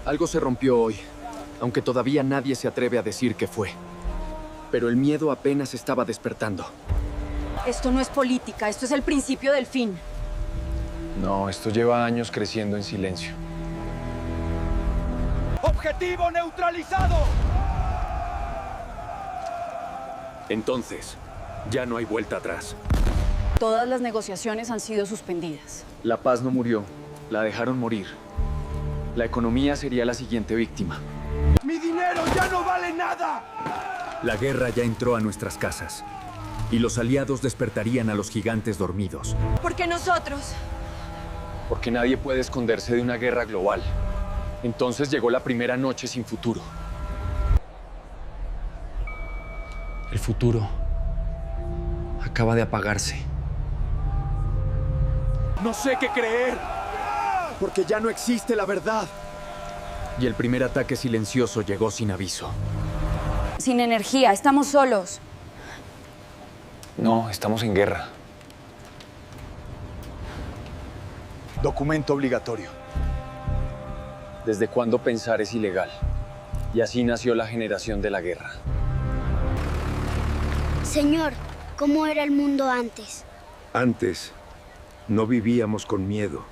Algo se rompió hoy, aunque todavía nadie se atreve a decir qué fue. Pero el miedo apenas estaba despertando. Esto no es política, esto es el principio del fin. No, esto lleva años creciendo en silencio. ¡Objetivo neutralizado! Entonces, ya no hay vuelta atrás. Todas las negociaciones han sido suspendidas. La paz no murió, la dejaron morir. La economía sería la siguiente víctima. ¡Mi dinero ya no vale nada! La guerra ya entró a nuestras casas. Y los aliados despertarían a los gigantes dormidos. Porque nosotros... Porque nadie puede esconderse de una guerra global. Entonces llegó la primera noche sin futuro. El futuro acaba de apagarse. No sé qué creer, porque ya no existe la verdad. Y el primer ataque silencioso llegó sin aviso. Sin energía, estamos solos. No, estamos en guerra. Documento obligatorio. ¿Desde cuándo pensar es ilegal? Y así nació la generación de la guerra. Señor, ¿cómo era el mundo antes? Antes, no vivíamos con miedo.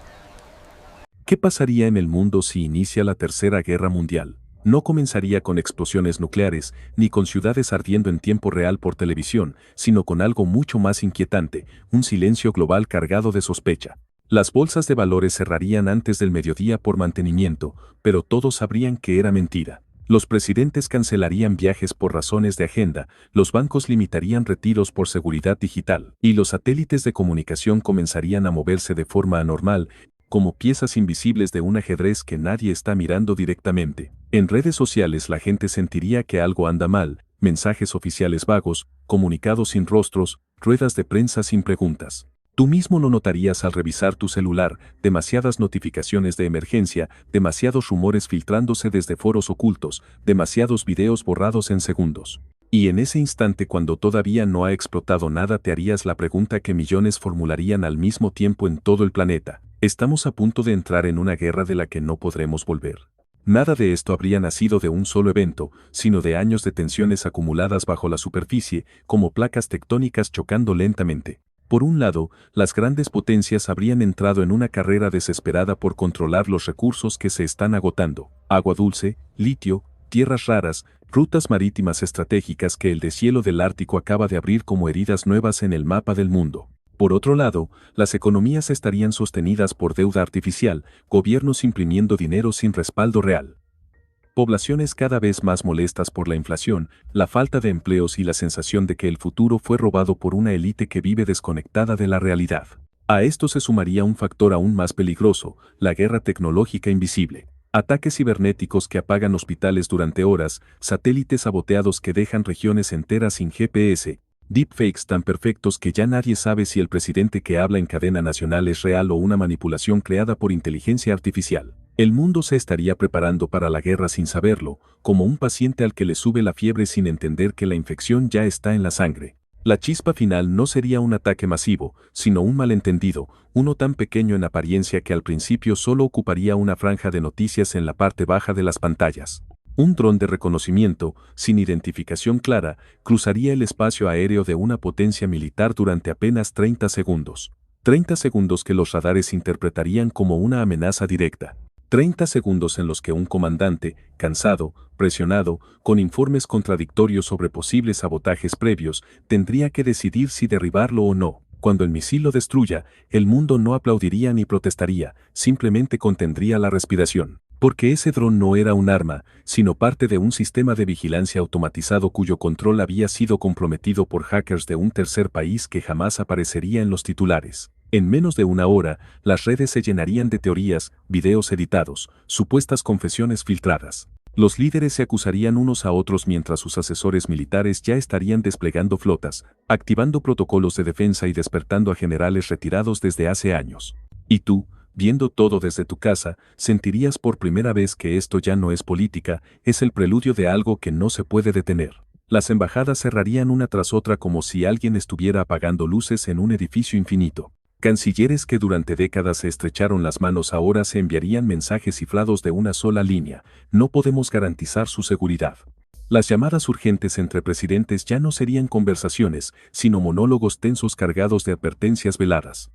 ¿Qué pasaría en el mundo si inicia la Tercera Guerra Mundial? No comenzaría con explosiones nucleares, ni con ciudades ardiendo en tiempo real por televisión, sino con algo mucho más inquietante, un silencio global cargado de sospecha. Las bolsas de valores cerrarían antes del mediodía por mantenimiento, pero todos sabrían que era mentira. Los presidentes cancelarían viajes por razones de agenda, los bancos limitarían retiros por seguridad digital, y los satélites de comunicación comenzarían a moverse de forma anormal, como piezas invisibles de un ajedrez que nadie está mirando directamente. En redes sociales la gente sentiría que algo anda mal, mensajes oficiales vagos, comunicados sin rostros, ruedas de prensa sin preguntas. Tú mismo lo notarías al revisar tu celular, demasiadas notificaciones de emergencia, demasiados rumores filtrándose desde foros ocultos, demasiados videos borrados en segundos. Y en ese instante cuando todavía no ha explotado nada te harías la pregunta que millones formularían al mismo tiempo en todo el planeta. ¿Estamos a punto de entrar en una guerra de la que no podremos volver? Nada de esto habría nacido de un solo evento, sino de años de tensiones acumuladas bajo la superficie, como placas tectónicas chocando lentamente. Por un lado, las grandes potencias habrían entrado en una carrera desesperada por controlar los recursos que se están agotando: agua dulce, litio, tierras raras, rutas marítimas estratégicas que el deshielo del Ártico acaba de abrir como heridas nuevas en el mapa del mundo. Por otro lado, las economías estarían sostenidas por deuda artificial, gobiernos imprimiendo dinero sin respaldo real. Poblaciones cada vez más molestas por la inflación, la falta de empleos y la sensación de que el futuro fue robado por una élite que vive desconectada de la realidad. A esto se sumaría un factor aún más peligroso: la guerra tecnológica invisible. Ataques cibernéticos que apagan hospitales durante horas, satélites saboteados que dejan regiones enteras sin GPS, deepfakes tan perfectos que ya nadie sabe si el presidente que habla en cadena nacional es real o una manipulación creada por inteligencia artificial. El mundo se estaría preparando para la guerra sin saberlo, como un paciente al que le sube la fiebre sin entender que la infección ya está en la sangre. La chispa final no sería un ataque masivo, sino un malentendido, uno tan pequeño en apariencia que al principio solo ocuparía una franja de noticias en la parte baja de las pantallas. Un dron de reconocimiento, sin identificación clara, cruzaría el espacio aéreo de una potencia militar durante apenas 30 segundos. 30 segundos que los radares interpretarían como una amenaza directa. 30 segundos en los que un comandante, cansado, presionado, con informes contradictorios sobre posibles sabotajes previos, tendría que decidir si derribarlo o no. Cuando el misil lo destruya, el mundo no aplaudiría ni protestaría, simplemente contendría la respiración. Porque ese dron no era un arma, sino parte de un sistema de vigilancia automatizado cuyo control había sido comprometido por hackers de un tercer país que jamás aparecería en los titulares. En menos de una hora, las redes se llenarían de teorías, videos editados, supuestas confesiones filtradas. Los líderes se acusarían unos a otros mientras sus asesores militares ya estarían desplegando flotas, activando protocolos de defensa y despertando a generales retirados desde hace años. Y tú, viendo todo desde tu casa, sentirías por primera vez que esto ya no es política, es el preludio de algo que no se puede detener. Las embajadas cerrarían una tras otra como si alguien estuviera apagando luces en un edificio infinito. Cancilleres que durante décadas se estrecharon las manos ahora se enviarían mensajes cifrados de una sola línea. No podemos garantizar su seguridad. Las llamadas urgentes entre presidentes ya no serían conversaciones, sino monólogos tensos cargados de advertencias veladas.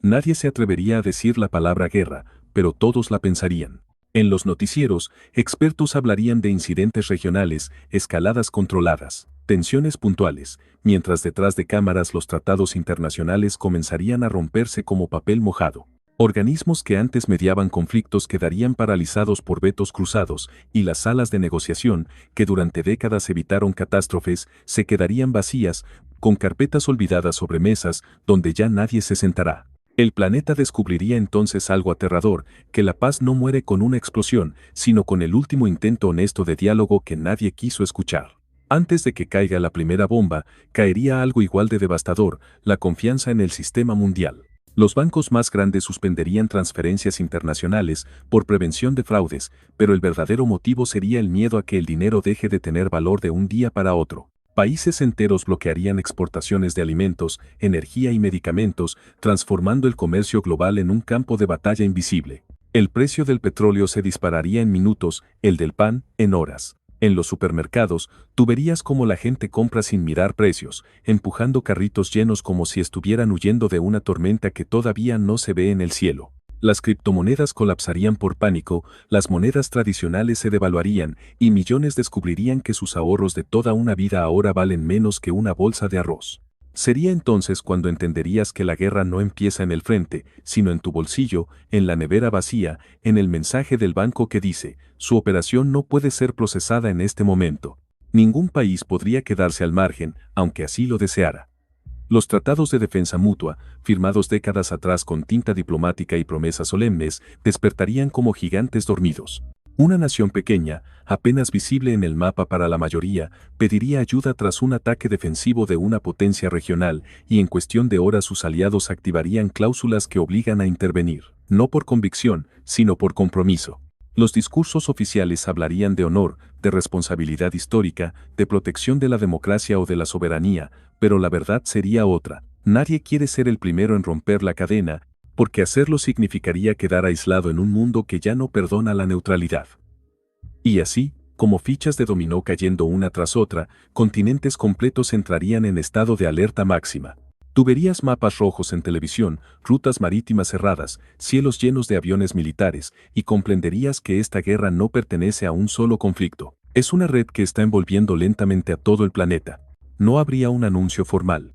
Nadie se atrevería a decir la palabra guerra, pero todos la pensarían. En los noticieros, expertos hablarían de incidentes regionales, escaladas controladas, tensiones puntuales, mientras detrás de cámaras los tratados internacionales comenzarían a romperse como papel mojado. Organismos que antes mediaban conflictos quedarían paralizados por vetos cruzados, y las salas de negociación, que durante décadas evitaron catástrofes, se quedarían vacías, con carpetas olvidadas sobre mesas, donde ya nadie se sentará. El planeta descubriría entonces algo aterrador, que la paz no muere con una explosión, sino con el último intento honesto de diálogo que nadie quiso escuchar. Antes de que caiga la primera bomba, caería algo igual de devastador, la confianza en el sistema mundial. Los bancos más grandes suspenderían transferencias internacionales por prevención de fraudes, pero el verdadero motivo sería el miedo a que el dinero deje de tener valor de un día para otro. Países enteros bloquearían exportaciones de alimentos, energía y medicamentos, transformando el comercio global en un campo de batalla invisible. El precio del petróleo se dispararía en minutos, el del pan, en horas. En los supermercados, tú verías cómo la gente compra sin mirar precios, empujando carritos llenos como si estuvieran huyendo de una tormenta que todavía no se ve en el cielo. Las criptomonedas colapsarían por pánico, las monedas tradicionales se devaluarían, y millones descubrirían que sus ahorros de toda una vida ahora valen menos que una bolsa de arroz. Sería entonces cuando entenderías que la guerra no empieza en el frente, sino en tu bolsillo, en la nevera vacía, en el mensaje del banco que dice, su operación no puede ser procesada en este momento. Ningún país podría quedarse al margen, aunque así lo deseara. Los tratados de defensa mutua, firmados décadas atrás con tinta diplomática y promesas solemnes, despertarían como gigantes dormidos. Una nación pequeña, apenas visible en el mapa para la mayoría, pediría ayuda tras un ataque defensivo de una potencia regional, y en cuestión de horas sus aliados activarían cláusulas que obligan a intervenir, no por convicción, sino por compromiso. Los discursos oficiales hablarían de honor, de responsabilidad histórica, de protección de la democracia o de la soberanía, pero la verdad sería otra. Nadie quiere ser el primero en romper la cadena, porque hacerlo significaría quedar aislado en un mundo que ya no perdona la neutralidad. Y así, como fichas de dominó cayendo una tras otra, continentes completos entrarían en estado de alerta máxima. Tú verías mapas rojos en televisión, rutas marítimas cerradas, cielos llenos de aviones militares, y comprenderías que esta guerra no pertenece a un solo conflicto. Es una red que está envolviendo lentamente a todo el planeta. No habría un anuncio formal.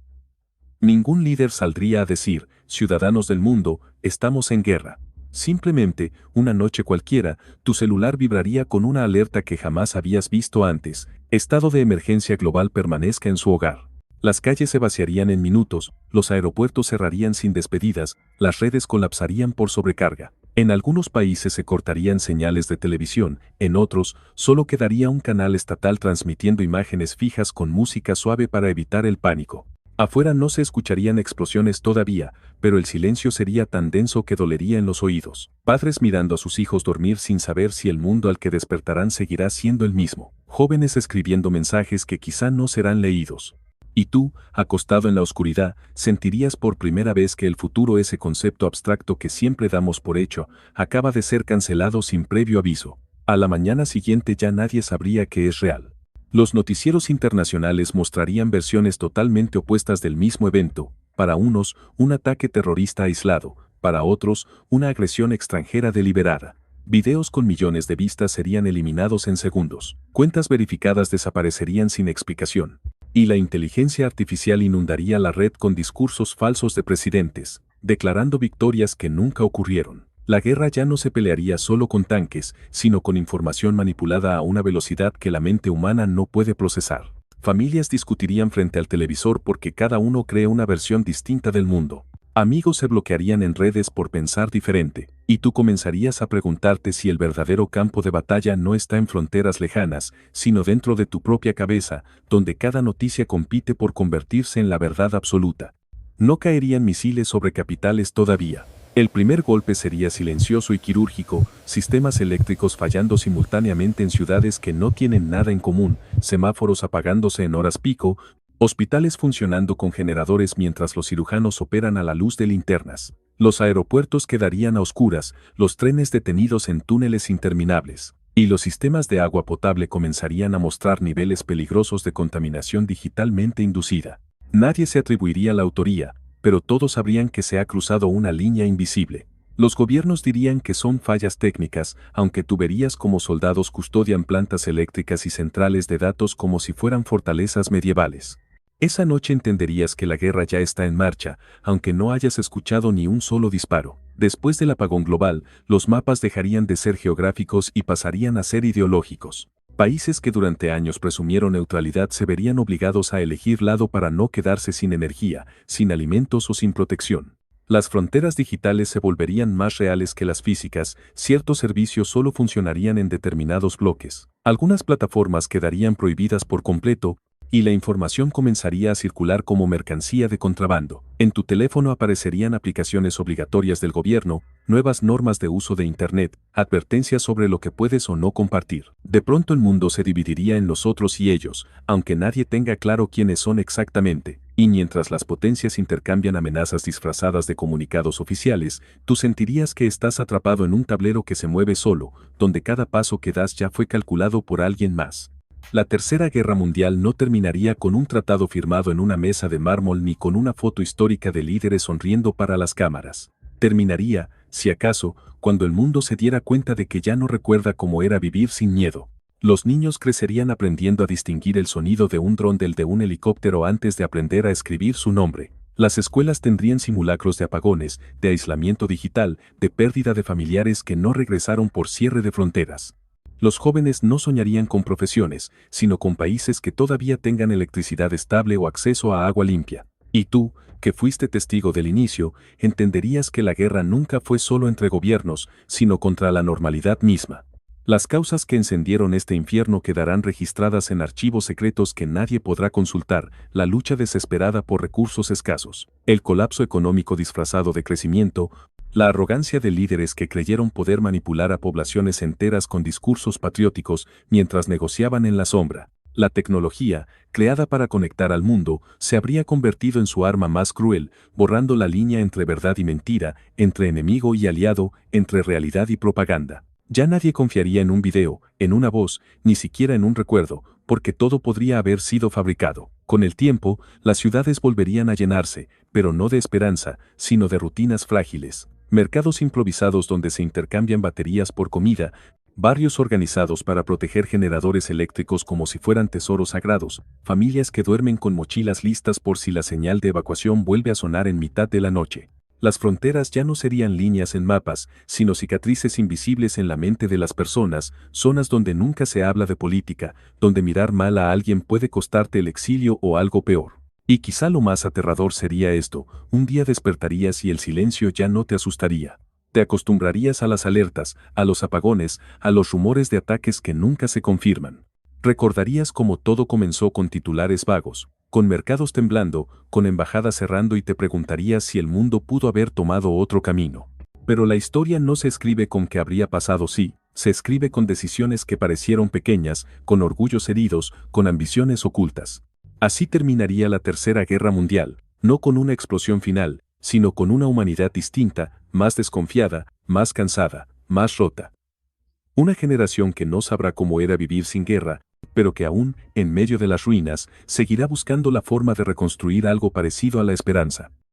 Ningún líder saldría a decir, ciudadanos del mundo, estamos en guerra. Simplemente, una noche cualquiera, tu celular vibraría con una alerta que jamás habías visto antes. Estado de emergencia global permanezca en su hogar. Las calles se vaciarían en minutos, los aeropuertos cerrarían sin despedidas, las redes colapsarían por sobrecarga. En algunos países se cortarían señales de televisión, en otros, solo quedaría un canal estatal transmitiendo imágenes fijas con música suave para evitar el pánico. Afuera no se escucharían explosiones todavía, pero el silencio sería tan denso que dolería en los oídos. Padres mirando a sus hijos dormir sin saber si el mundo al que despertarán seguirá siendo el mismo. Jóvenes escribiendo mensajes que quizá no serán leídos. Y tú, acostado en la oscuridad, sentirías por primera vez que el futuro, ese concepto abstracto que siempre damos por hecho, acaba de ser cancelado sin previo aviso. A la mañana siguiente ya nadie sabría que es real. Los noticieros internacionales mostrarían versiones totalmente opuestas del mismo evento. Para unos, un ataque terrorista aislado, para otros, una agresión extranjera deliberada. Videos con millones de vistas serían eliminados en segundos. Cuentas verificadas desaparecerían sin explicación. Y la inteligencia artificial inundaría la red con discursos falsos de presidentes, declarando victorias que nunca ocurrieron. La guerra ya no se pelearía solo con tanques, sino con información manipulada a una velocidad que la mente humana no puede procesar. Familias discutirían frente al televisor porque cada uno cree una versión distinta del mundo. Amigos se bloquearían en redes por pensar diferente, y tú comenzarías a preguntarte si el verdadero campo de batalla no está en fronteras lejanas, sino dentro de tu propia cabeza, donde cada noticia compite por convertirse en la verdad absoluta. No caerían misiles sobre capitales todavía. El primer golpe sería silencioso y quirúrgico, sistemas eléctricos fallando simultáneamente en ciudades que no tienen nada en común, semáforos apagándose en horas pico, Hospitales funcionando con generadores mientras los cirujanos operan a la luz de linternas. Los aeropuertos quedarían a oscuras, los trenes detenidos en túneles interminables. Y los sistemas de agua potable comenzarían a mostrar niveles peligrosos de contaminación digitalmente inducida. Nadie se atribuiría la autoría, pero todos sabrían que se ha cruzado una línea invisible. Los gobiernos dirían que son fallas técnicas, aunque tuberías como soldados custodian plantas eléctricas y centrales de datos como si fueran fortalezas medievales. Esa noche entenderías que la guerra ya está en marcha, aunque no hayas escuchado ni un solo disparo. Después del apagón global, los mapas dejarían de ser geográficos y pasarían a ser ideológicos. Países que durante años presumieron neutralidad se verían obligados a elegir lado para no quedarse sin energía, sin alimentos o sin protección. Las fronteras digitales se volverían más reales que las físicas, ciertos servicios solo funcionarían en determinados bloques. Algunas plataformas quedarían prohibidas por completo, y la información comenzaría a circular como mercancía de contrabando. En tu teléfono aparecerían aplicaciones obligatorias del gobierno, nuevas normas de uso de Internet, advertencias sobre lo que puedes o no compartir. De pronto el mundo se dividiría en los otros y ellos, aunque nadie tenga claro quiénes son exactamente. Y mientras las potencias intercambian amenazas disfrazadas de comunicados oficiales, tú sentirías que estás atrapado en un tablero que se mueve solo, donde cada paso que das ya fue calculado por alguien más. La Tercera Guerra Mundial no terminaría con un tratado firmado en una mesa de mármol ni con una foto histórica de líderes sonriendo para las cámaras. Terminaría, si acaso, cuando el mundo se diera cuenta de que ya no recuerda cómo era vivir sin miedo. Los niños crecerían aprendiendo a distinguir el sonido de un dron del de un helicóptero antes de aprender a escribir su nombre. Las escuelas tendrían simulacros de apagones, de aislamiento digital, de pérdida de familiares que no regresaron por cierre de fronteras. Los jóvenes no soñarían con profesiones, sino con países que todavía tengan electricidad estable o acceso a agua limpia. Y tú, que fuiste testigo del inicio, entenderías que la guerra nunca fue solo entre gobiernos, sino contra la normalidad misma. Las causas que encendieron este infierno quedarán registradas en archivos secretos que nadie podrá consultar, la lucha desesperada por recursos escasos, el colapso económico disfrazado de crecimiento, la arrogancia de líderes que creyeron poder manipular a poblaciones enteras con discursos patrióticos mientras negociaban en la sombra. La tecnología, creada para conectar al mundo, se habría convertido en su arma más cruel, borrando la línea entre verdad y mentira, entre enemigo y aliado, entre realidad y propaganda. Ya nadie confiaría en un video, en una voz, ni siquiera en un recuerdo, porque todo podría haber sido fabricado. Con el tiempo, las ciudades volverían a llenarse, pero no de esperanza, sino de rutinas frágiles. Mercados improvisados donde se intercambian baterías por comida, barrios organizados para proteger generadores eléctricos como si fueran tesoros sagrados, familias que duermen con mochilas listas por si la señal de evacuación vuelve a sonar en mitad de la noche. Las fronteras ya no serían líneas en mapas, sino cicatrices invisibles en la mente de las personas, zonas donde nunca se habla de política, donde mirar mal a alguien puede costarte el exilio o algo peor. Y quizá lo más aterrador sería esto: un día despertarías y el silencio ya no te asustaría. Te acostumbrarías a las alertas, a los apagones, a los rumores de ataques que nunca se confirman. Recordarías cómo todo comenzó con titulares vagos, con mercados temblando, con embajadas cerrando y te preguntarías si el mundo pudo haber tomado otro camino. Pero la historia no se escribe con qué habría pasado si, se escribe con decisiones que parecieron pequeñas, con orgullos heridos, con ambiciones ocultas. Así terminaría la Tercera Guerra Mundial, no con una explosión final, sino con una humanidad distinta, más desconfiada, más cansada, más rota. Una generación que no sabrá cómo era vivir sin guerra, pero que aún, en medio de las ruinas, seguirá buscando la forma de reconstruir algo parecido a la esperanza.